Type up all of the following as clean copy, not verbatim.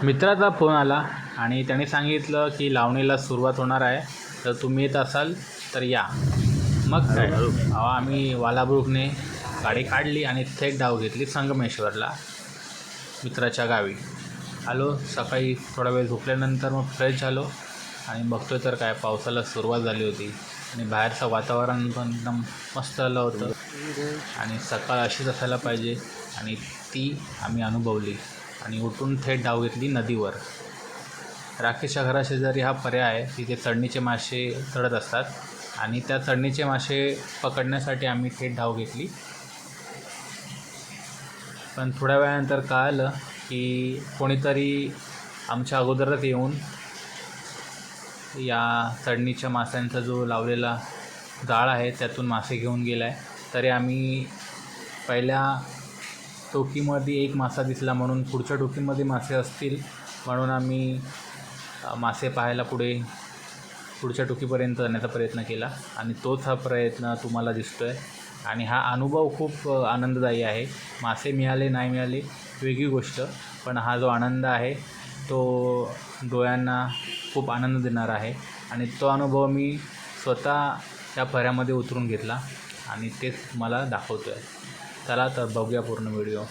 मित्राचा फोन आला आणि त्याने सांगितलं की लावणीला सुरुवात होणार आहे, तर तुम्ही येत असाल तर या. मग काय आम्ही वालाब्रुकने गाडी काढली आणि थेट धाव घेतली संगमेश्वरला, मित्राच्या गावी आलो. सकाळी थोडा वेळ झोपल्यानंतर मग फ्रेश झालो आणि बघतोय तर काय पावसाला सुरुवात झाली होती आणि बाहेरचं वातावरण पण एकदम मस्त आलं होतं आणि सकाळ अशीच असायला पाहिजे आणि ती आम्ही अनुभवली आणि उठून थेट धाव घेतली नदीवर. राकेशच्या घराशेजारी हा पर्याय आहे, तिथे चढणीचे मासे चढत असतात आणि त्या चढणीचे मासे पकडण्यासाठी आम्ही थेट धाव घेतली. पण थोड्या वेळानंतर कळालं की कोणीतरी आमच्या अगोदरच येऊन या चढणीच्या माशांचा जो लावलेला जाळ आहे त्यातून मासे घेऊन गेला आहे. तरी आम्ही पहिल्या टोकीमध्ये एक मासा दिसला म्हणून पुढच्या टोकीमध्ये मासे असतील म्हणून आम्ही मासे पाहायला पुढच्या टोकीपर्यंत जाण्याचा प्रयत्न केला आणि तोच हा प्रयत्न तुम्हाला दिसतो आहे आणि हा अनुभव खूप आनंददायी आहे. मासे मिळाले नाही मिळाले वेगळी गोष्ट, पण हा जो आनंद आहे तो डोळ्यांना खूप आनंद देणारा आहे आणि तो अनुभव मी स्वतः त्या पर्यामध्ये उतरून घेतला आणि तेच तुम्हाला दाखवतो आहे. चला तर बघूया पूर्ण व्हिडिओ.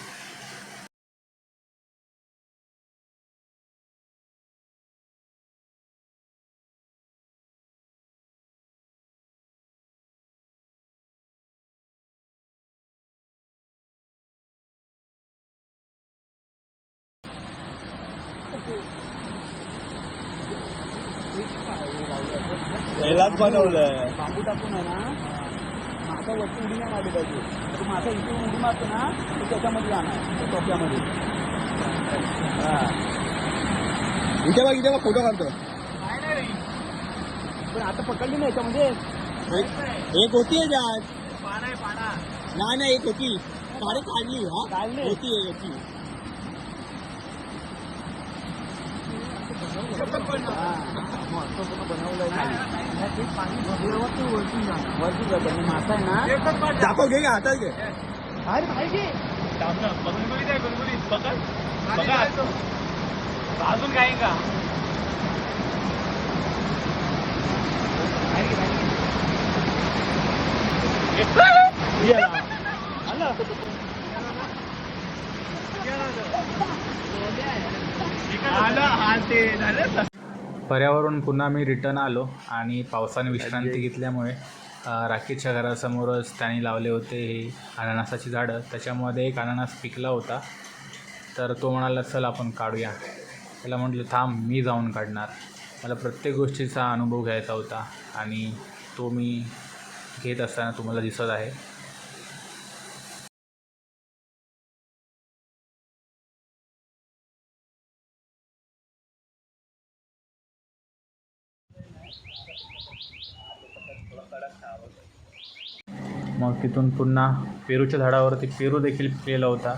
पहिलाच बनवलंय. बांबू टाकून आहे ना, मासा वरती उडी नाही मारली पाहिजे. तो मासा इथे उडी मारतो ना, तो त्याच्यामध्ये जाणार त्या टोप्यामध्ये. इथे बघ फोटो काढतो. पण आता पकडली नाही याच्यामध्ये. एक होती जात नाही एक होती गाडी काढली. हा काढली. होती होती. वरती जाते मासा आहे ना, दाखव घे का हातात घे. बाहेर बाहेर घे. अजून काही का पर्यावरण पुन्हा मी रिटर्न आलो आणि पावसाने विश्रांती घेतल्यामुळे राकेशच्या घरासमोरच त्यांनी लावले होते हे अननसाची झाडं. त्याच्यामध्ये एक अननस पिकला होता, तर तो म्हणाला चल आपण काढूया. त्याला म्हटलं थांब मी जाऊन काढणार. मला प्रत्येक गोष्टीचा अनुभव घ्यायचा होता आणि तो मी घेत असताना तुम्हाला दिसत आहे. मग तिथून पुन्हा पेरूच्या झाडावरती पेरू देखील पिकलेला होता.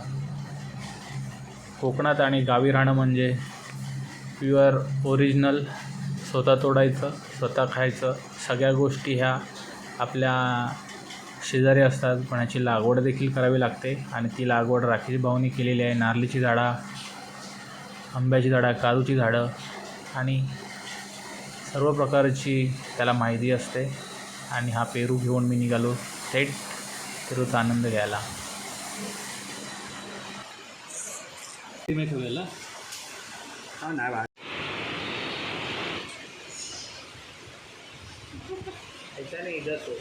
कोकणात आणि गावी राहणं म्हणजे प्युअर ओरिजिनल, स्वतः तोडायचं स्वतः खायचं. सगळ्या गोष्टी ह्या आपल्या शेजारी असतात, पण ह्याची लागवड देखील करावी लागते आणि ती लागवड राकेश भाऊनी केलेली आहे. नारळीची झाडं, आंब्याची झाडं, काजूची झाडं आणि सर्व प्रकारची त्याला माहिती असते. आणि हा पेरू घेऊन मी निघालो थेट पेरूचा आनंद घ्यायला. ठेवलेला हा नाही बा. ऐसा नाही जातो.